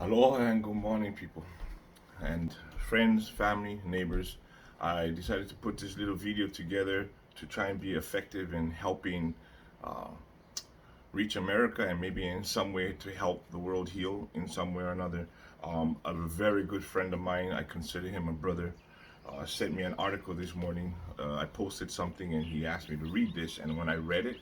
Aloha and good morning, people, and friends, family, neighbors. I decided to put this little video together to try and be effective in helping uh, reach America and maybe in some way to help the world heal in some way or another. A very good friend of mine, I consider him a brother, sent me an article this morning. I posted something and he asked me to read this, and when I read it,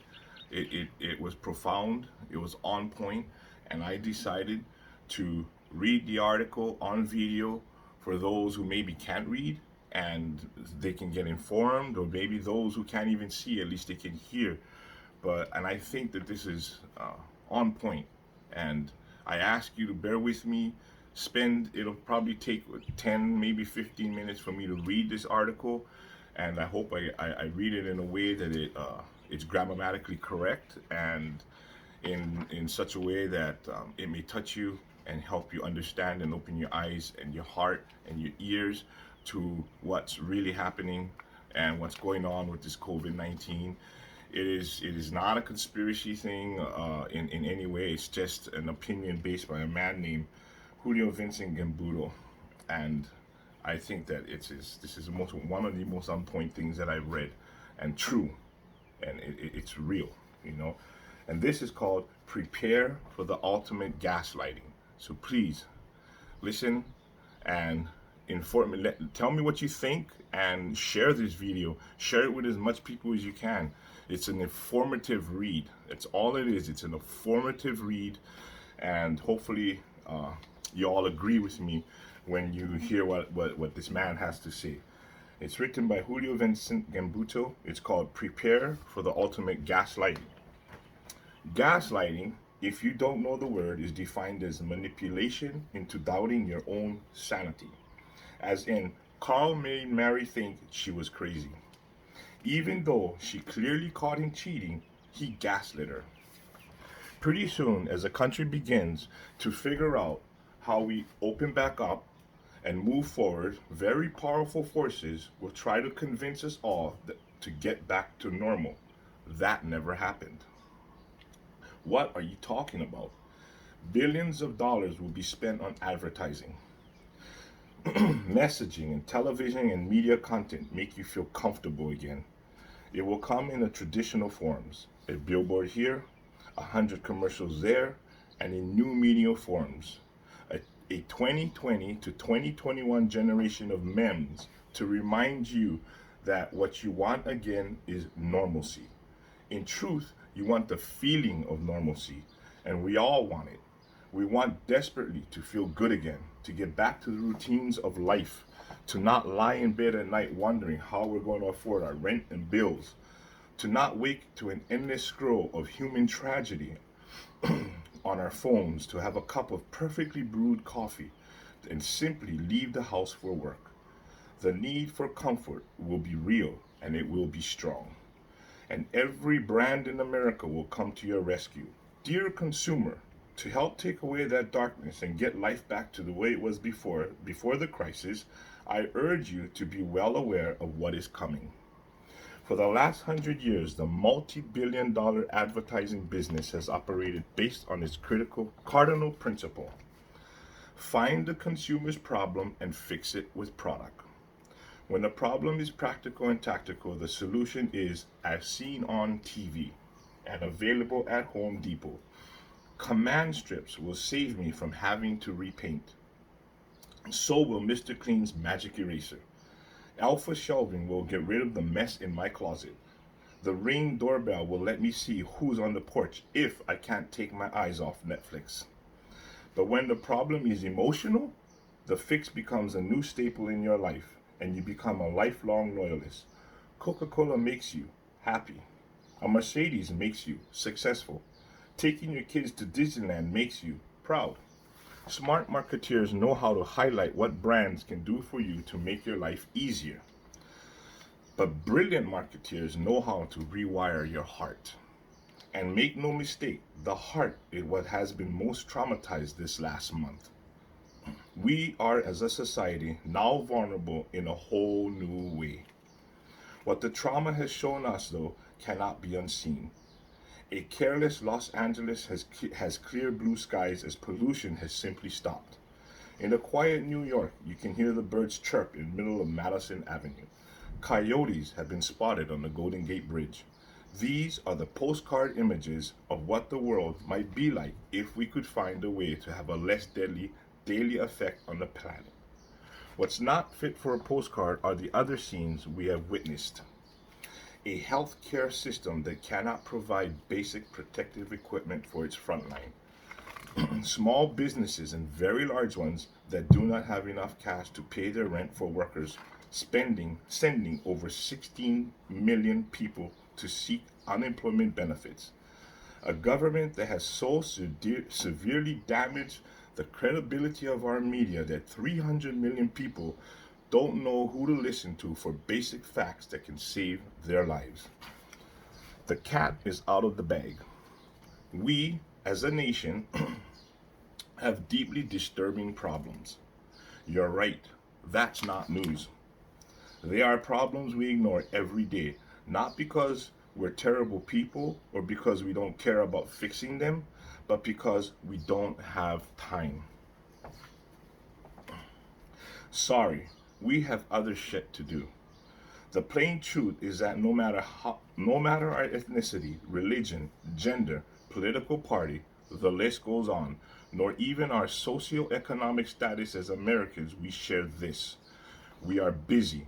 it was profound, it was on point, and I decided to read the article on video for those who maybe can't read and they can get informed, or maybe those who can't even see, at least they can hear. And I think that this is on point, and I ask you to bear with me. It'll probably take 10, maybe 15 minutes for me to read this article, and I hope I read it in a way that it's grammatically correct and in such a way that it may touch you and help you understand and open your eyes and your heart and your ears to what's really happening and what's going on with this COVID-19. It is not a conspiracy thing in any way. It's just an opinion based by a man named Julio V Gambuto, and I think that this is one of the most on point things that I've read, and true, and it's real, you know. And this is called "Prepare for the Ultimate Gaslighting." So please listen and inform me. Tell me what you think and share this video. Share it with as much people as you can. It's an informative read. That's all it is. It's an informative read, and hopefully you all agree with me when you hear what this man has to say. It's written by Julio Vincent Gambuto. It's called "Prepare for the Ultimate Gaslighting." Gaslighting, if you don't know the word, is defined as manipulation into doubting your own sanity. As in, Carl made Mary think she was crazy. Even though she clearly caught him cheating, he gaslit her. Pretty soon, as the country begins to figure out how we open back up and move forward, very powerful forces will try to convince us all to get back to normal. That never happened. What are you talking about? Billions of dollars will be spent on advertising. Messaging and television and media content make you feel comfortable again. It will come in the traditional forms: a billboard here, 100 commercials there, and in new media forms. A 2020 to 2021 generation of memes to remind you that what you want again is normalcy. In truth, you want the feeling of normalcy, and we all want it. We want desperately to feel good again, to get back to the routines of life, to not lie in bed at night wondering how we're going to afford our rent and bills, to not wake to an endless scroll of human tragedy on our phones, to have a cup of perfectly brewed coffee and simply leave the house for work. The need for comfort will be real and it will be strong. And every brand in America will come to your rescue. Dear consumer, to help take away that darkness and get life back to the way it was before the crisis, I urge you to be well aware of what is coming. For the last 100 years, the multi-billion-dollar advertising business has operated based on its critical cardinal principle: find the consumer's problem and fix it with product. When the problem is practical and tactical, the solution is as seen on TV and available at Home Depot. Command strips will save me from having to repaint. So will Mr. Clean's magic eraser. Alpha shelving will get rid of the mess in my closet. The Ring doorbell will let me see who's on the porch if I can't take my eyes off Netflix. But when the problem is emotional, the fix becomes a new staple in your life, and you become a lifelong loyalist. Coca-Cola makes you happy. A Mercedes makes you successful. Taking your kids to Disneyland makes you proud. Smart marketeers know how to highlight what brands can do for you to make your life easier. But brilliant marketeers know how to rewire your heart. And make no mistake, the heart is what has been most traumatized this last month. We are, as a society, now vulnerable in a whole new way. What the trauma has shown us, though, cannot be unseen. A careless Los Angeles has clear blue skies as pollution has simply stopped. In a quiet New York, you can hear the birds chirp in the middle of Madison Avenue. Coyotes have been spotted on the Golden Gate Bridge. These are the postcard images of what the world might be like if we could find a way to have a less deadly daily effect on the planet. What's not fit for a postcard are the other scenes we have witnessed. A healthcare system that cannot provide basic protective equipment for its frontline. Small businesses and very large ones that do not have enough cash to pay their rent for workers, sending over 16 million people to seek unemployment benefits. A government that has so severely damaged the credibility of our media that 300 million people don't know who to listen to for basic facts that can save their lives. The cat is out of the bag. We, as a nation, have deeply disturbing problems. You're right, that's not news. They are problems we ignore every day, not because we're terrible people or because we don't care about fixing them, but because we don't have time. Sorry, we have other shit to do. The plain truth is that no matter our ethnicity, religion, gender, political party, the list goes on, nor even our socioeconomic status as Americans, we share this. We are busy.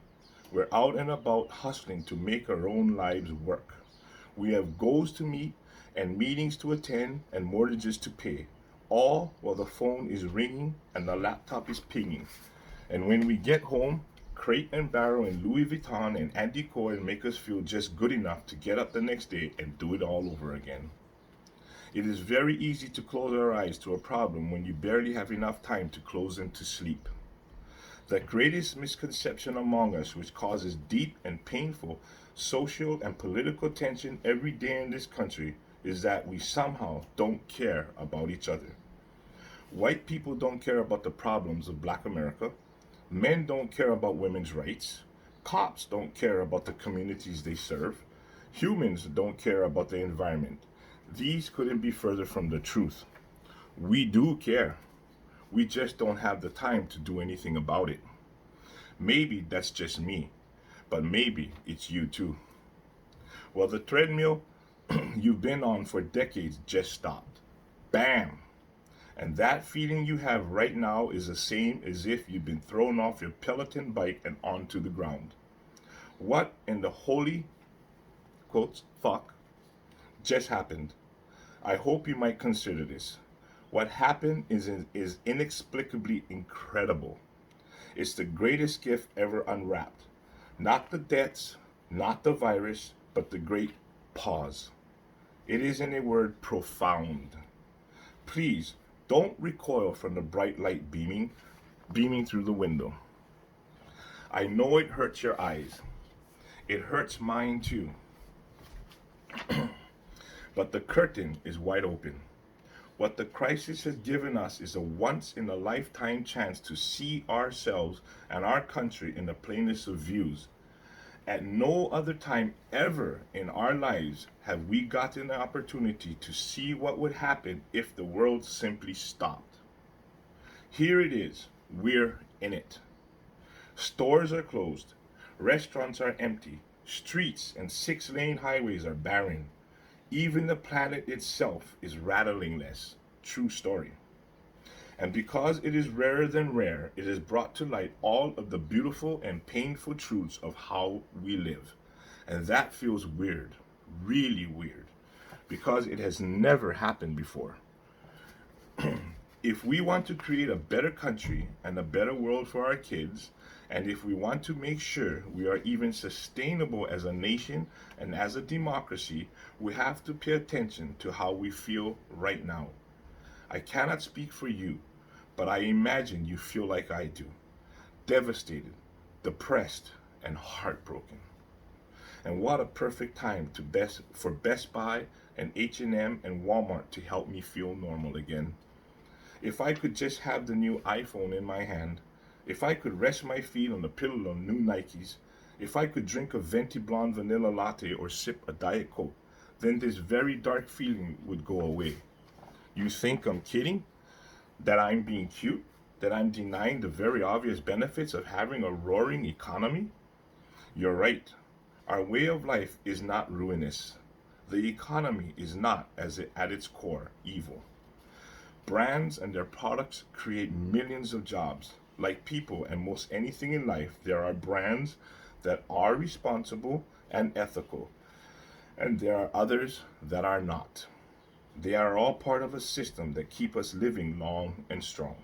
We're out and about hustling to make our own lives work. We have goals to meet and meetings to attend and mortgages to pay, all while the phone is ringing and the laptop is pinging. And when we get home, Crate and Barrel and Louis Vuitton and Andy Cohen make us feel just good enough to get up the next day and do it all over again. It is very easy to close our eyes to a problem when you barely have enough time to close them to sleep. The greatest misconception among us, which causes deep and painful social and political tension every day in this country, is that we somehow don't care about each other. White people don't care about the problems of Black America. Men don't care about women's rights. Cops don't care about the communities they serve. Humans don't care about the environment. These couldn't be further from the truth. We do care. We just don't have the time to do anything about it. Maybe that's just me, but maybe it's you too. Well, the treadmill you've been on for decades just stopped. Bam! And that feeling you have right now is the same as if you've been thrown off your Peloton bike and onto the ground. What in the holy, quotes, fuck, just happened? I hope you might consider this. What happened is inexplicably incredible. It's the greatest gift ever unwrapped. Not the deaths, not the virus, but the great pause. It is, in a word, profound. Please, don't recoil from the bright light beaming through the window. I know it hurts your eyes. It hurts mine too. But the curtain is wide open. What the crisis has given us is a once-in-a-lifetime chance to see ourselves and our country in the plainest of views. At no other time ever in our lives have we gotten the opportunity to see what would happen if the world simply stopped. Here it is. We're in it. Stores are closed. Restaurants are empty. Streets and 6-lane highways are barren. Even the planet itself is rattling less. True story. And because it is rarer than rare, it has brought to light all of the beautiful and painful truths of how we live. And that feels weird, really weird, because it has never happened before. If we want to create a better country and a better world for our kids, and if we want to make sure we are even sustainable as a nation and as a democracy, we have to pay attention to how we feel right now. I cannot speak for you, but I imagine you feel like I do. Devastated, depressed, and heartbroken. And what a perfect time for Best Buy and H&M and Walmart to help me feel normal again. If I could just have the new iPhone in my hand, if I could rest my feet on the pillow of new Nikes, if I could drink a venti blonde vanilla latte or sip a Diet Coke, then this very dark feeling would go away. You think I'm kidding? That I'm being cute? That I'm denying the very obvious benefits of having a roaring economy? You're right. Our way of life is not ruinous. The economy is not, at its core, evil. Brands and their products create millions of jobs. Like people and most anything in life, there are brands that are responsible and ethical, and there are others that are not. They are all part of a system that keep us living long and strong.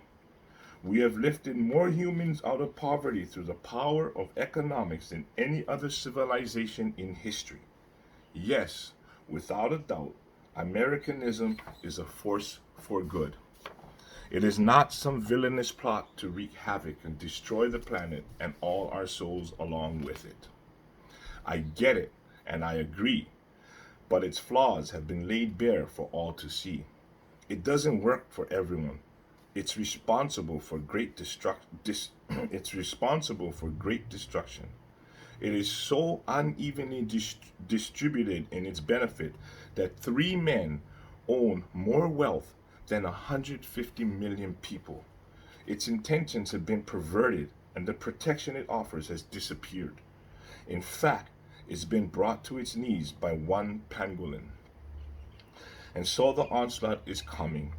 We have lifted more humans out of poverty through the power of economics than any other civilization in history. Yes, without a doubt, Americanism is a force for good. It is not some villainous plot to wreak havoc and destroy the planet and all our souls along with it. I get it, and I agree, but its flaws have been laid bare for all to see. It doesn't work for everyone. It's responsible for it's responsible for great destruction. It is so unevenly distributed in its benefit that three men own more wealth than 150 million people. Its intentions have been perverted, and the protection it offers has disappeared. In fact, it's been brought to its knees by one pangolin. And so the onslaught is coming.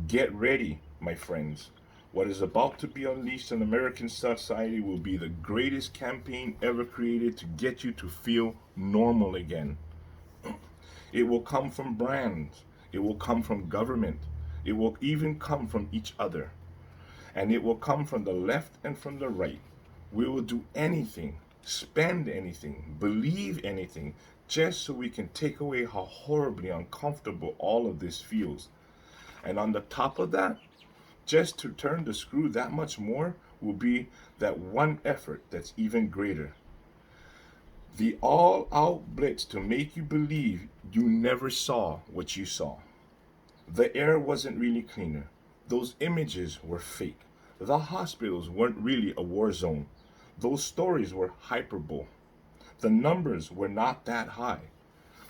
Get ready, my friends. What is about to be unleashed on American society will be the greatest campaign ever created to get you to feel normal again. It will come from brands. It will come from government. It will even come from each other. And it will come from the left and from the right. We will do anything, spend anything, believe anything, just so we can take away how horribly uncomfortable all of this feels. And on the top of that, just to turn the screw that much more will be that one effort that's even greater. The all-out blitz to make you believe you never saw what you saw. The air wasn't really cleaner. Those images were fake. The hospitals weren't really a war zone. Those stories were hyperbole. The numbers were not that high.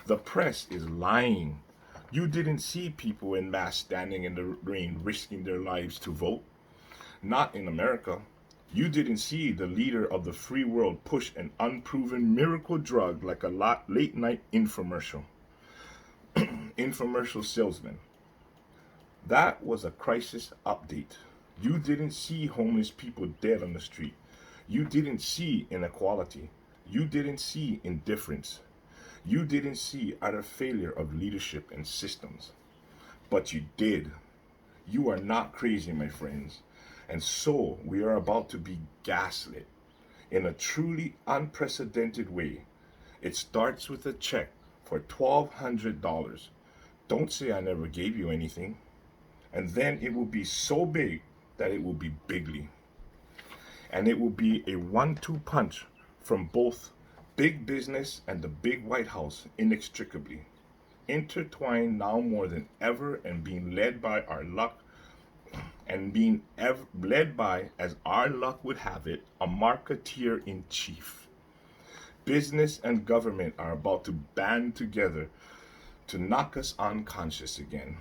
The press is lying. You didn't see people in mass standing in the rain risking their lives to vote. Not in America. You didn't see the leader of the free world push an unproven miracle drug like a late night infomercial. Infomercial salesman. That was a crisis update. You didn't see homeless people dead on the street. You didn't see inequality. You didn't see indifference. You didn't see utter failure of leadership and systems. But you did. You are not crazy, my friends. And so we are about to be gaslit in a truly unprecedented way. It starts with a check for $1,200. Don't say I never gave you anything. And then it will be so big that it will be bigly. And it will be a 1-2 punch from both big business and the big White House inextricably, intertwined now more than ever and being led by our luck and being led by, as our luck would have it, a marketeer in chief. Business and government are about to band together to knock us unconscious again.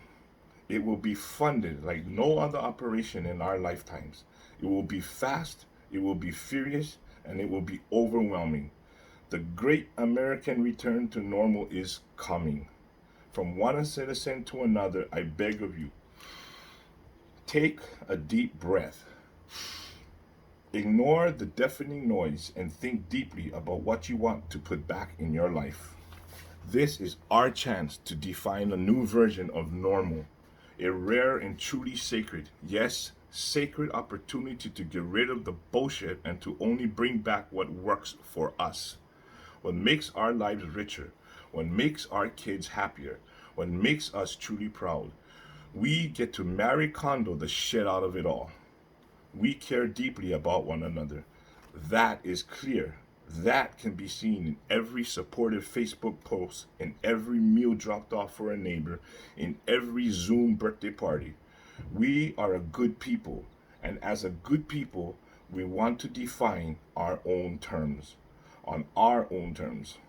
It will be funded like no other operation in our lifetimes. It will be fast, it will be furious, and it will be overwhelming. The great American return to normal is coming. From one citizen to another, I beg of you, take a deep breath. Ignore the deafening noise and think deeply about what you want to put back in your life. This is our chance to define a new version of normal, a rare and truly sacred, yes, sacred opportunity to get rid of the bullshit and to only bring back what works for us, what makes our lives richer, what makes our kids happier, what makes us truly proud. We get to Marie Kondo the shit out of it all. We care deeply about one another. That is clear. That can be seen in every supportive Facebook post, in every meal dropped off for a neighbor, in every Zoom birthday party. We are a good people, and as a good people, we want to define our own terms, on our own terms.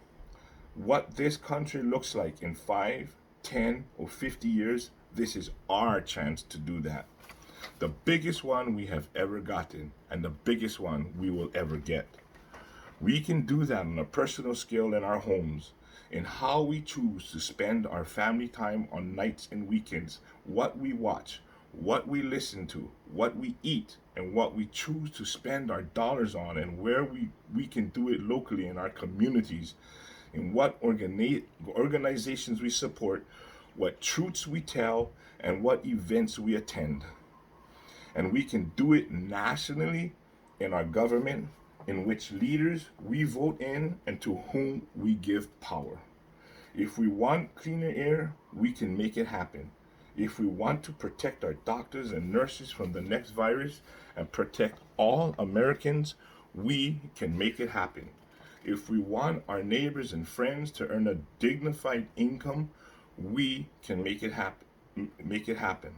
What this country looks like in 5, 10, or 50 years, this is our chance to do that. The biggest one we have ever gotten, and the biggest one we will ever get. We can do that on a personal scale in our homes, in how we choose to spend our family time on nights and weekends, what we watch, what we listen to, what we eat, and what we choose to spend our dollars on, and where we can do it locally in our communities, in what organizations we support, what truths we tell, and what events we attend. And we can do it nationally in our government, in which leaders we vote in and to whom we give power. If we want cleaner air, we can make it happen. If we want to protect our doctors and nurses from the next virus and protect all Americans, we can make it happen. If we want our neighbors and friends to earn a dignified income, we can make it happen.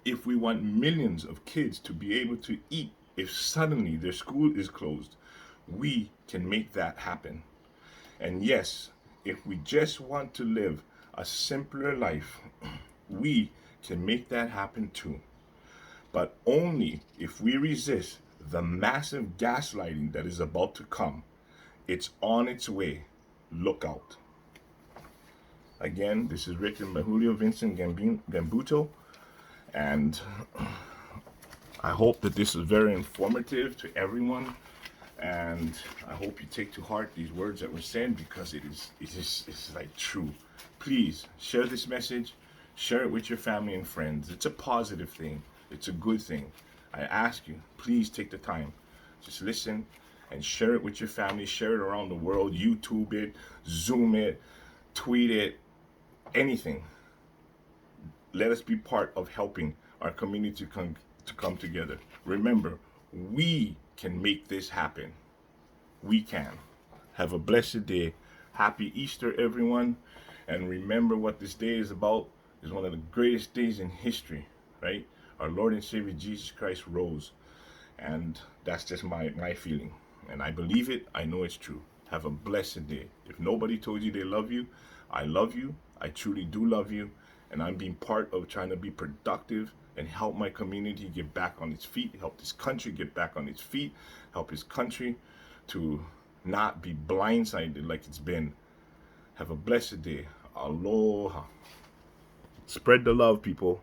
If we want millions of kids to be able to eat if suddenly their school is closed, we can make that happen. And yes, if we just want to live a simpler life, we can make that happen too. But only if we resist the massive gaslighting that is about to come. It's on its way. Look out. Again, this is written by Julio Vincent Gambuto, and I hope that this is very informative to everyone, and I hope you take to heart these words that were said, because it's like true. Please share this message, share it with your family and friends. It's a positive thing. It's a good thing. I ask you, please take the time. Just listen and share it with your family. Share it around the world. YouTube it, Zoom it, tweet it, anything. Let us be part of helping our community to come together. Remember, we can make this happen. We can. Have a blessed day. Happy Easter, everyone. And remember what this day is about. It's one of the greatest days in history, right? Our Lord and Savior Jesus Christ rose. And that's just my feeling. And I believe it. I know it's true. Have a blessed day. If nobody told you they love you, I love you. I truly do love you. And I'm being part of trying to be productive and help my community get back on its feet, help this country get back on its feet, help this country to not be blindsided like it's been. Have a blessed day. Aloha. Spread the love, people.